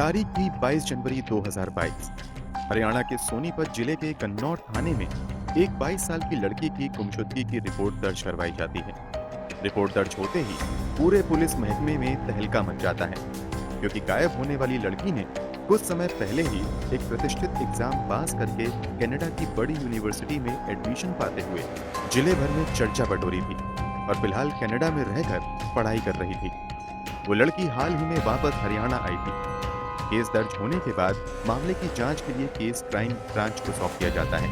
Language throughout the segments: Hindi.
तारीख थी 22 जनवरी 2022। हरियाणा के सोनीपत जिले के कन्नौर थाने में एक 22 साल की लड़की की गुमशुदगी की रिपोर्ट दर्ज करवाई जाती है। रिपोर्ट दर्ज होते ही पूरे पुलिस महकमे में तहलका मच जाता है, क्योंकि गायब होने वाली लड़की ने कुछ समय पहले ही एक प्रतिष्ठित एग्जाम पास करके कनाडा की बड़ी यूनिवर्सिटी में एडमिशन पाते हुए जिले भर में चर्चा बटोरी थी और फिलहाल कनाडा में रहकर पढ़ाई कर रही थी। वो लड़की हाल ही में वापस हरियाणा आई थी। केस दर्ज होने के बाद मामले की जांच के लिए केस क्राइम ब्रांच को सौंप दिया जाता है।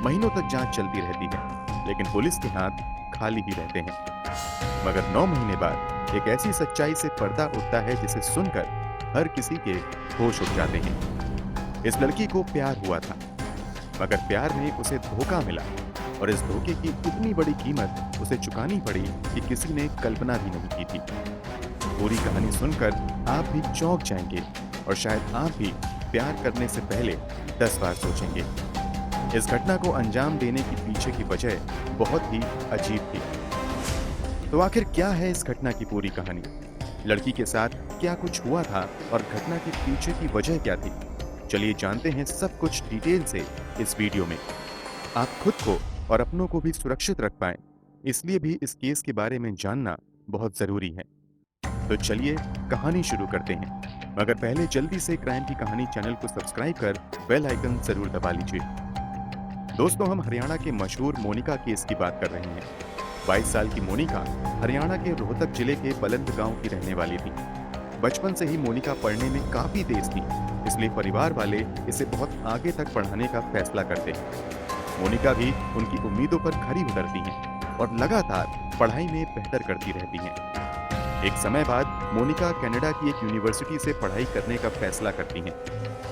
महीनों तक जांच चलती रहती है, लेकिन पुलिस के हाथ खाली ही रहते हैं। मगर 9 महीने बाद एक ऐसी सच्चाई से पर्दा उठता है जिसे सुनकर हर किसी के होश उड़ जाते हैं। इस लड़की को प्यार हुआ था, मगर प्यार में उसे धोखा मिला और इस धोखे की इतनी बड़ी कीमत उसे चुकानी पड़ी कि किसी ने कल्पना भी नहीं की थी। पूरी कहानी सुनकर आप भी चौंक जाएंगे और शायद आप भी प्यार करने से पहले 10 बार सोचेंगे। इस घटना को अंजाम देने की पीछे की वजह बहुत ही अजीब थी। तो आखिर क्या है इस घटना की पूरी कहानी? लड़की के साथ क्या कुछ हुआ था और घटना के पीछे की वजह क्या थी? चलिए जानते हैं सब कुछ डिटेल से इस वीडियो में। आप खुद को और अपनों को भी सुरक्षित रख पाएं, इसलिए भी इस केस के बारे में जानना बहुत जरूरी है। तो चलिए कहानी शुरू करते हैं, मगर पहले जल्दी से क्राइम की कहानी चैनल को सब्सक्राइब कर बेल आइकन जरूर दबा लीजिए। दोस्तों, हम हरियाणा के मशहूर मोनिका केस की बात कर रहे हैं। 22 साल की मोनिका हरियाणा के रोहतक जिले के बलंद गांव की रहने वाली थी। बचपन से ही मोनिका पढ़ने में काफी तेज थी, इसलिए परिवार वाले इसे बहुत आगे तक पढ़ाने का फैसला करते हैं। मोनिका भी उनकी उम्मीदों पर खरी उतरती है और लगातार पढ़ाई में बेहतर करती रहती है। एक समय बाद मोनिका कनाडा की एक यूनिवर्सिटी से पढ़ाई करने का फैसला करती हैं।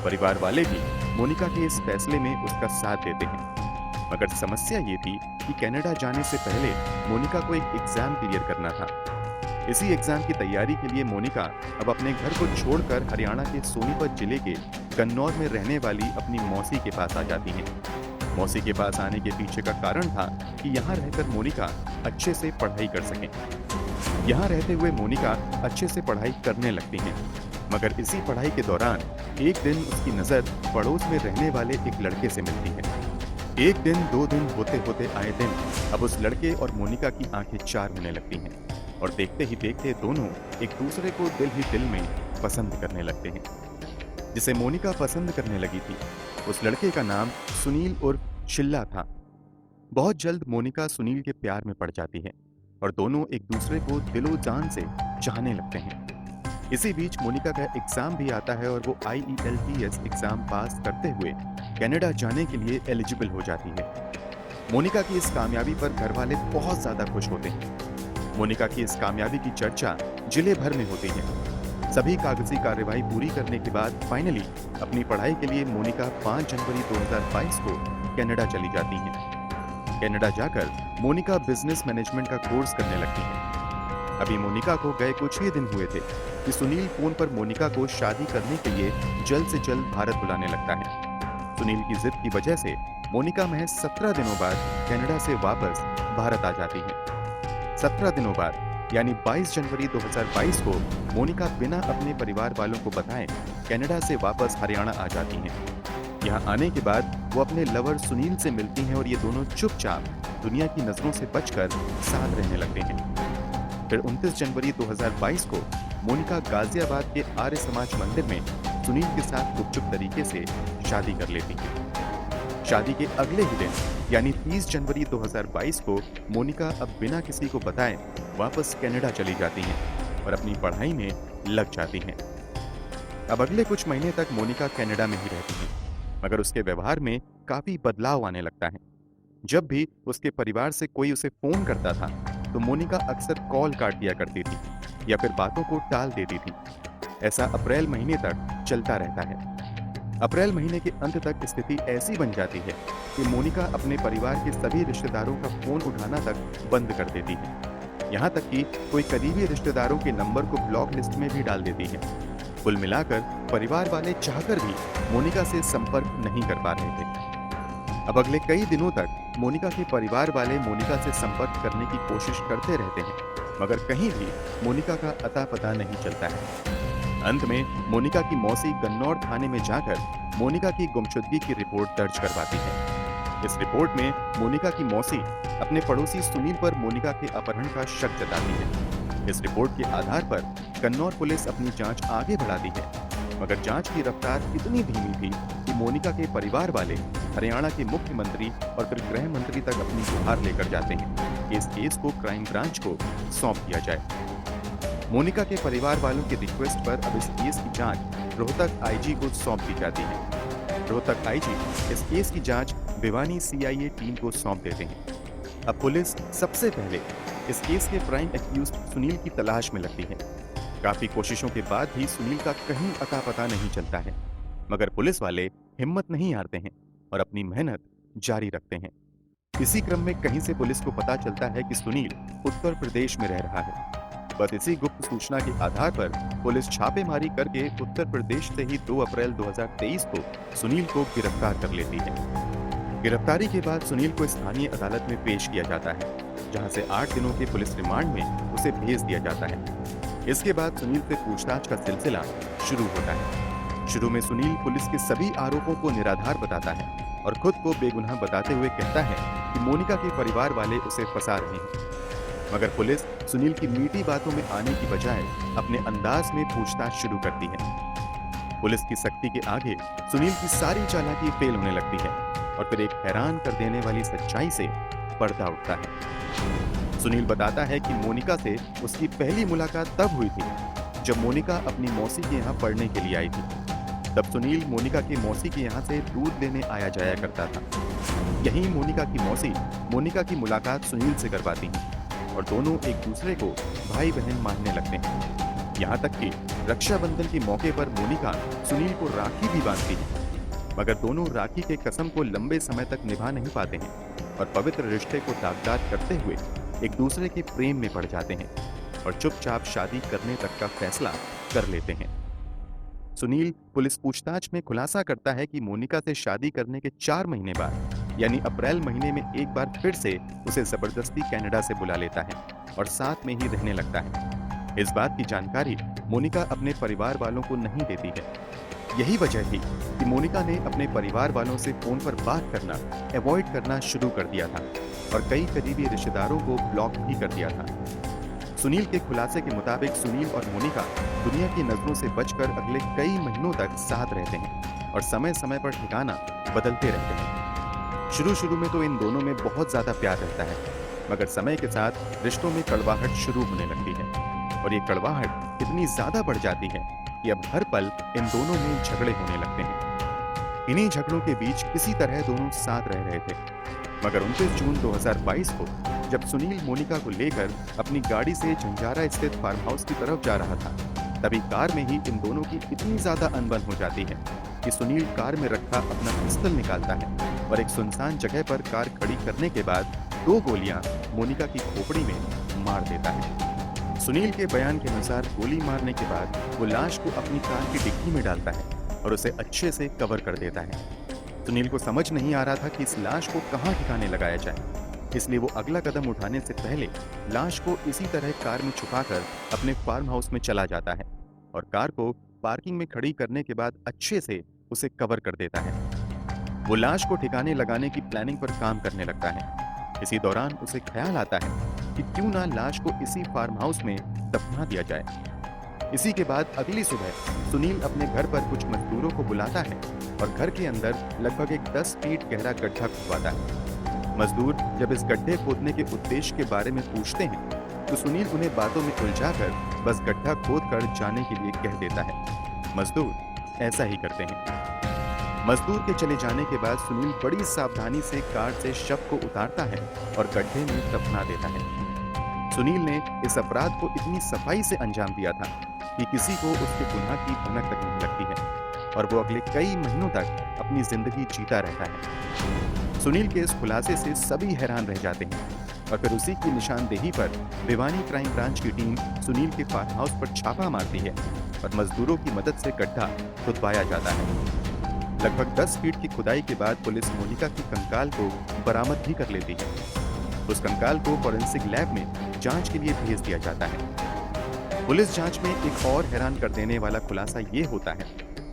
परिवार वाले भी मोनिका के इस फैसले में उसका साथ देते हैं, मगर समस्या ये थी कि कनाडा जाने से पहले मोनिका को एक एग्जाम क्लियर करना था। इसी एग्जाम की तैयारी के लिए मोनिका अब अपने घर को छोड़कर हरियाणा के सोनीपत जिले के कन्नौर में रहने वाली अपनी मौसी के पास आ जाती है। मौसी के पास आने के पीछे का कारण था कि यहाँ रहकर मोनिका अच्छे से पढ़ाई कर सके। यहाँ रहते हुए मोनिका अच्छे से पढ़ाई करने लगती हैं, मगर इसी पढ़ाई के दौरान एक दिन उसकी नजर पड़ोस में रहने वाले एक लड़के से मिलती है। एक दिन, 2 दिन होते होते आए दिन अब उस लड़के और मोनिका की आंखें चार होने लगती हैं और देखते ही देखते दोनों एक दूसरे को दिल ही दिल में पसंद करने लगते हैं। जिसे मोनिका पसंद करने लगी थी, उस लड़के का नाम सुनील उर्फ शिल्ला था। बहुत जल्द मोनिका सुनील के प्यार में पड़ जाती है और दोनों एक दूसरे को दिलो जान से चाहने लगते हैं। इसी बीच मोनिका का एग्जाम भी आता है और वो IELTS एग्जाम पास करते हुए कनाडा जाने के लिए एलिजिबल हो जाती है। मोनिका की इस कामयाबी पर घर वाले बहुत ज्यादा खुश होते हैं। मोनिका की इस कामयाबी की चर्चा जिले भर में होती है। सभी कागजी कार्यवाही पूरी करने के बाद फाइनली अपनी पढ़ाई के लिए मोनिका 5 जनवरी 2022 को कनाडा चली जाती है। कनाडा जाकर मोनिका बिजनेस मैनेजमेंट का कोर्स करने लगती है। अभी मोनिका को गए कुछ ही दिन हुए थे कि सुनील फोन पर मोनिका को शादी करने के लिए जल्द से जल्द भारत बुलाने लगता है। सुनील की जिद की वजह से मोनिका महज 17 दिनों बाद कनाडा से वापस भारत आ जाती है। 17 दिनों बाद यानी 22 जनवरी 2022 को मोनिका बिना अपने परिवार वालों को बताए कनाडा से वापस हरियाणा आ जाती हैं। यहाँ आने के बाद वो अपने लवर सुनील से मिलती हैं और ये दोनों चुपचाप दुनिया की नजरों से बचकर साथ रहने लगते हैं। फिर 29 जनवरी 2022 को मोनिका गाजियाबाद के आर्य समाज मंदिर में सुनील के साथ गुपचुप तरीके से शादी कर लेती है। शादी के अगले ही दिन यानी 30 जनवरी 2022 को मोनिका अब बिना किसी को बताए वापस कनाडा चली जाती हैं और अपनी पढ़ाई में लग जाती हैं। अब अगले कुछ महीने तक मोनिका कनाडा में ही रहती है, मगर उसके व्यवहार में काफी बदलाव आने लगता है। जब भी उसके परिवार से कोई उसे फोन करता था तो मोनिका अक्सर कॉल काट दिया करती थी या फिर बातों को टाल देती थी। ऐसा अप्रैल महीने तक चलता रहता है। अप्रैल महीने के अंत तक स्थिति ऐसी बन जाती है कि मोनिका अपने परिवार के सभी रिश्तेदारों का फोन उठाना तक बंद कर देती है। यहाँ तक कि कोई करीबी रिश्तेदारों के नंबर को ब्लॉक लिस्ट में भी डाल देती है। कुल मिलाकर परिवार वाले चाहकर भी मोनिका से संपर्क नहीं कर पा रहे थे। अब अगले कई दिनों तक मोनिका के परिवार वाले मोनिका से संपर्क करने की कोशिश करते रहते हैं, मगर कहीं भी मोनिका का अता पता नहीं चलता है। अंत में मोनिका की मौसी कन्नौर थाने में जाकर मोनिका की गुमशुदगी की रिपोर्ट दर्ज करवाती है। इस रिपोर्ट में मोनिका की मौसी अपने पड़ोसी सुनील पर मोनिका के अपहरण का शक जताती है। इस रिपोर्ट के आधार पर कन्नौर पुलिस अपनी जांच आगे बढ़ाती है, मगर जांच की रफ्तार इतनी धीमी थी कि मोनिका के परिवार वाले हरियाणा के मुख्यमंत्री और फिर गृह मंत्री तक अपनी गुहार लेकर जाते हैं कि इस केस को क्राइम ब्रांच को सौंप दिया जाए। मोनिका के परिवार वालों की रिक्वेस्ट पर अब इस केस की जांच रोहतक आईजी को सौंप दी जाती है। रोहतक आईजी इस केस की जांच भिवानी सीआईए टीम को सौंप देते हैं। अब पुलिस सबसे पहले इस केस के प्राइम एक्यूज्ड सुनील की तलाश में लगती है। काफी कोशिशों के बाद भी सुनील का कहीं अता पता नहीं चलता है, मगर पुलिस वाले हिम्मत नहीं हारते हैं और अपनी मेहनत जारी रखते हैं। इसी क्रम में कहीं से पुलिस को पता चलता है कि सुनील उत्तर प्रदेश में रह रहा है। बस इसी गुप्त सूचना के आधार पर पुलिस छापेमारी करके उत्तर प्रदेश से ही 2 अप्रैल 2023 को सुनील को गिरफ्तार कर लेती है। गिरफ्तारी के बाद सुनील को स्थानीय अदालत में पेश किया जाता है, जहां से 8 दिनों के पुलिस रिमांड में उसे भेज दिया जाता है। इसके बाद सुनील से पूछताछ का सिलसिला शुरू होता है। शुरू में सुनील पुलिस के सभी आरोपों को निराधार बताता है और खुद को बेगुनाह बताते हुए कहता है कि मोनिका के परिवार वाले उसे फंसा रहे हैं। मगर पुलिस सुनील की मीठी बातों में आने की बजाय अपने अंदाज में पूछताछ शुरू करती है। पुलिस की सख्ती के आगे सुनील की सारी चालाकी फेल होने लगती है और फिर एक हैरान कर देने वाली सच्चाई से पर्दा उठता है। सुनील बताता है कि मोनिका से उसकी पहली मुलाकात तब हुई थी जब मोनिका अपनी मौसी के यहाँ पढ़ने के लिए आई थी। तब सुनील मोनिका की मौसी के यहाँ से दूध लेने आया जाया करता था। यहीं मोनिका की मौसी मोनिका की मुलाकात सुनील से करवाती हैं और दोनों एक दूसरे को भाई बहन मानने लगते हैं। यहाँ तक कि रक्षाबंधन के मौके पर मोनिका सुनील को राखी भी बांधती है, मगर दोनों राखी के कसम को लंबे समय तक निभा नहीं पाते हैं और पवित्र रिश्ते को दागदार करते हुए एक दूसरे के प्रेम में पड़ जाते हैं और चुपचाप शादी करने तक का फैसला कर लेते हैं। सुनील पुलिस पूछताछ में खुलासा करता है कि मोनिका से शादी करने के 4 महीने बाद यानी अप्रैल महीने में एक बार फिर से उसे जबरदस्ती कनाडा से बुला लेता है और साथ में ही रहने लगता है। इस बात की जानकारी मोनिका अपने परिवार वालों को नहीं देती है। यही वजह थी कि मोनिका ने अपने परिवार वालों से फोन पर बात करना अवॉइड करना शुरू कर दिया था और कई करीबी रिश्तेदारों को ब्लॉक भी कर दिया था। सुनील के खुलासे के मुताबिक सुनील और मोनिका दुनिया की नजरों से बचकर अगले कई महीनों तक साथ रहते हैं और समय समय पर ठिकाना बदलते रहते हैं। शुरू में तो इन दोनों में बहुत ज्यादा प्यार रहता है, मगर समय के साथ रिश्तों में कड़वाहट शुरू होने लगती है और ये कड़वाहट इतनी ज्यादा बढ़ जाती है कि अब हर पल इन दोनों में झगड़े होने लगते हैं। इन्हीं झगड़ों के बीच किसी तरह दोनों साथ रह रहे थे, मगर 29 जून 2022 को जब सुनील मोनिका को लेकर अपनी गाड़ी से झंझारा स्थित फार्म हाउस की तरफ जा रहा था, तभी कार में ही इन दोनों की इतनी ज्यादा अनबन हो जाती है कि सुनील कार में रखा अपना पिस्टल निकालता है और एक सुनसान जगह पर कार खड़ी करने के बाद 2 गोलियां मोनिका की खोपड़ी में मार देता है। सुनील के बयान के अनुसार गोली मारने के बाद वो लाश को अपनी कार की डिक्की में डालता है और उसे अच्छे से कवर कर देता है। सुनील को समझ नहीं आ रहा था कि इस लाश को कहाँ ठिकाने लगाया जाए, इसलिए वो अगला कदम उठाने से पहले लाश को इसी तरह कार में छुपाकर अपने फार्म हाउस में चला जाता है और कार को पार्किंग में खड़ी करने के बाद अच्छे से उसे कवर कर देता है। वो लाश को ठिकाने लगाने की प्लानिंग पर काम करने लगता है। इसी दौरान उसे ख्याल आता है कि क्यों ना लाश को इसी फार्म हाउस में दफना दिया जाए। इसी के बाद अगली सुबह सुनील अपने घर पर कुछ मजदूरों को बुलाता है और घर के अंदर लगभग एक 10 फीट गहरा गड्ढा खुदवाता है। मजदूर जब इस गड्ढे खोदने के उद्देश्य के बारे में पूछते हैं तो सुनील उन्हें बातों में उलझाकर बस गड्ढा खोद कर जाने के लिए कह देता है। मजदूर ऐसा ही करते हैं। मजदूर के चले जाने के बाद सुनील बड़ी सावधानी से कार से शव को उतारता है और गड्ढे में दफना देता है। सुनील ने इस अपराध को इतनी सफाई से अंजाम दिया था कि किसी को उसके गुनाह की भनक तक नहीं लगती है और वो अगले कई महीनों तक अपनी जिंदगी जीता रहता है। सुनील के इस खुलासे से सभी हैरान रह जाते हैं और फिर उसी की निशानदेही पर भिवानी क्राइम ब्रांच की टीम सुनील के फार्म हाउस पर छापा मारती है और मजदूरों की मदद से गड्ढा खुदवाया जाता है। लगभग 10 फीट की खुदाई के बाद पुलिस मोनिका की कंकाल को बरामद भी कर लेती है। उस कंकाल को फॉरेंसिक लैब में जांच के लिए भेज दिया जाता है। पुलिस जांच में एक और हैरान कर देने वाला खुलासा ये होता है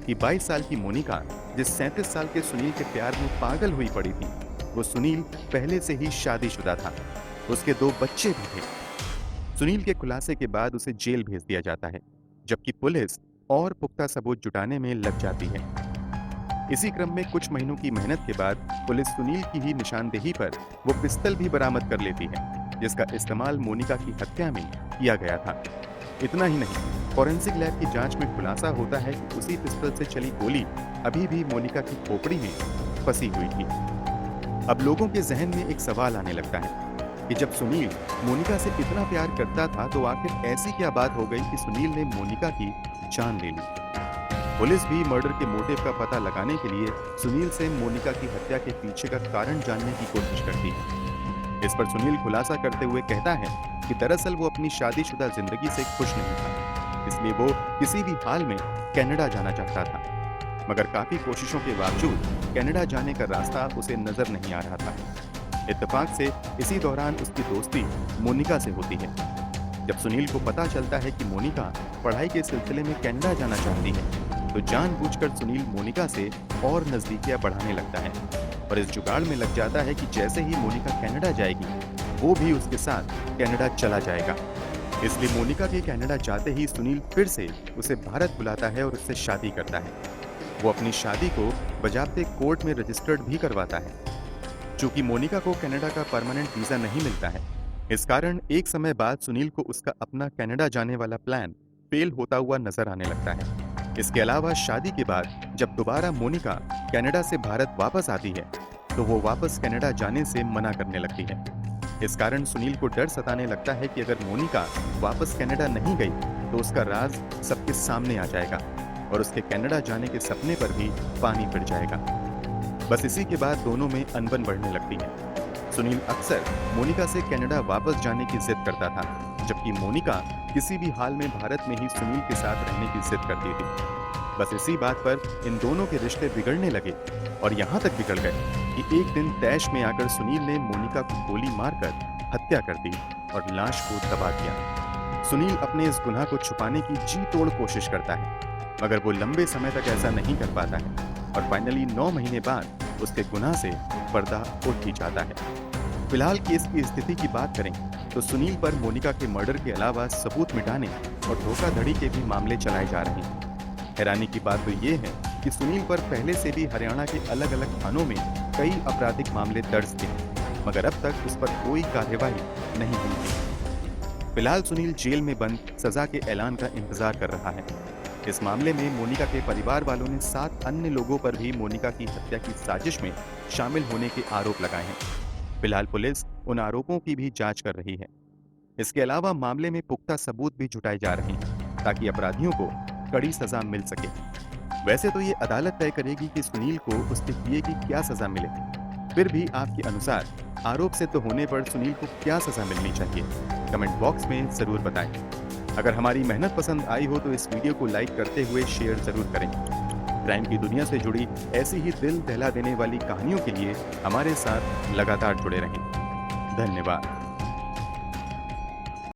कि 22 साल की मोनिका, जिस 37 साल के सुनील के प्यार में पागल हुई पड़ी थी, वो सुनील पहले से ही शादीशुदा था। उसके 2 बच्चे भी थे। सुनील के खुलासे के बाद उसे जेल भेज दिया जाता है, जबकि पुलिस और पुख्ता सबूत जुटाने में लग जाती है। इसी क्रम में कुछ महीनों की मेहनत के बाद पुलिस सुनील की ही निशानदेही पर वो पिस्टल भी बरामद कर लेती है, जिसका इस्तेमाल मोनिका की हत्या में किया गया था। इतना ही नहीं, फॉरेंसिक लैब की जांच में खुलासा होता है कि उसी पिस्टल से चली गोली अभी भी मोनिका की खोपड़ी में फंसी हुई थी। अब लोगों के जहन में एक सवाल आने लगता है कि जब सुनील मोनिका से इतना प्यार करता था, तो आखिर ऐसी क्या बात हो गई कि सुनील ने मोनिका की जान ले ली। पुलिस भी मर्डर के मोटिव का पता लगाने के लिए सुनील से मोनिका की हत्या के पीछे का कारण जानने की कोशिश करती है। इस पर सुनील खुलासा करते हुए कहता है कि दरअसल वो अपनी शादीशुदा जिंदगी से खुश नहीं था, इसलिए वो किसी भी हाल में कनाडा जाना चाहता था। मगर काफी कोशिशों के बावजूद कनाडा जाने का रास्ता उसे नजर नहीं आ रहा था। इत्तेफाक से इसी दौरान उसकी दोस्ती मोनिका से होती है। जब सुनील को पता चलता है कि मोनिका पढ़ाई के सिलसिले में कनाडा जाना चाहती है, तो जानबूझकर सुनील मोनिका से और नजदीकियां बढ़ाने लगता है और इस जुगाड़ में लग जाता है कि जैसे ही मोनिका कनाडा जाएगी, वो भी उसके साथ कनाडा चला जाएगा। इसलिए मोनिका के कनाडा जाते ही सुनील फिर से उसे भारत बुलाता है और उससे शादी करता है। वो अपनी शादी को बजाबते कोर्ट में रजिस्टर्ड भी करवाता है। चूंकि मोनिका को कनाडा का परमानेंट वीजा नहीं मिलता है, इस कारण एक समय बाद सुनील को उसका अपना कनाडा जाने वाला प्लान फेल होता हुआ नजर आने लगता है। इसके अलावा शादी के बाद जब दोबारा मोनिका कनाडा से भारत वापस आती है, तो वो वापस कनाडा जाने से मना करने लगती है। इस कारण सुनील को डर सताने लगता है कि अगर मोनिका वापस कनाडा नहीं गई, तो उसका राज सबके सामने आ जाएगा और उसके कनाडा जाने के सपने पर भी पानी फिर जाएगा। बस इसी के बाद दोनों में अनबन बढ़ने लगती है। सुनील अक्सर मोनिका से कनाडा वापस जाने की जिद करता था, जबकि मोनिका किसी भी हाल में भारत में ही सुनील के साथ रहने की जिद करती थी। बस इसी बात पर इन दोनों के रिश्ते बिगड़ने लगे और यहाँ तक बिगड़ गए कि एक दिन तैश में आकर सुनील ने मोनिका को गोली मारकर हत्या कर दी और लाश को दबा दिया। सुनील अपने इस गुनाह को छुपाने की जी तोड़ कोशिश करता है, मगर वो लंबे समय तक ऐसा नहीं कर पाता है और फाइनली 9 महीने बाद उसके गुनाह से पर्दा उठ ही जाता है। फिलहाल केस की स्थिति की बात करें तो सुनील पर मोनिका के मर्डर के अलावा सबूत मिटाने और धोखाधड़ी के भी मामले चलाए जा रहे हैं। हैरानी की बात तो ये है कि सुनील पर पहले से भी हरियाणा के अलग अलग थानों में कई आपराधिक मामले दर्ज थे, मगर अब तक उस पर कोई कार्यवाही नहीं हुई थी। फिलहाल सुनील जेल में बंद सजा के ऐलान का इंतजार कर रहा है। इस मामले में मोनिका के परिवार वालों ने 7 अन्य लोगों पर भी मोनिका की हत्या की साजिश में शामिल होने के आरोप लगाए हैं। फिलहाल पुलिस उन आरोपों की भी जांच कर रही है। इसके अलावा मामले में पुख्ता सबूत भी जुटाए जा रहे हैं ताकि अपराधियों को कड़ी सजा मिल सके। वैसे तो ये अदालत तय करेगी कि सुनील को उसके किए की क्या सजा मिले। फिर भी आपके अनुसार आरोप सिद्ध होने पर सुनील को क्या सजा मिलनी चाहिए, कमेंट बॉक्स में जरूर बताएं। अगर हमारी मेहनत पसंद आई हो तो इस वीडियो को लाइक करते हुए शेयर जरूर करें। क्राइम की दुनिया से जुड़ी ऐसी ही दिल दहला देने वाली कहानियों के लिए हमारे साथ लगातार जुड़े रहें। धन्यवाद।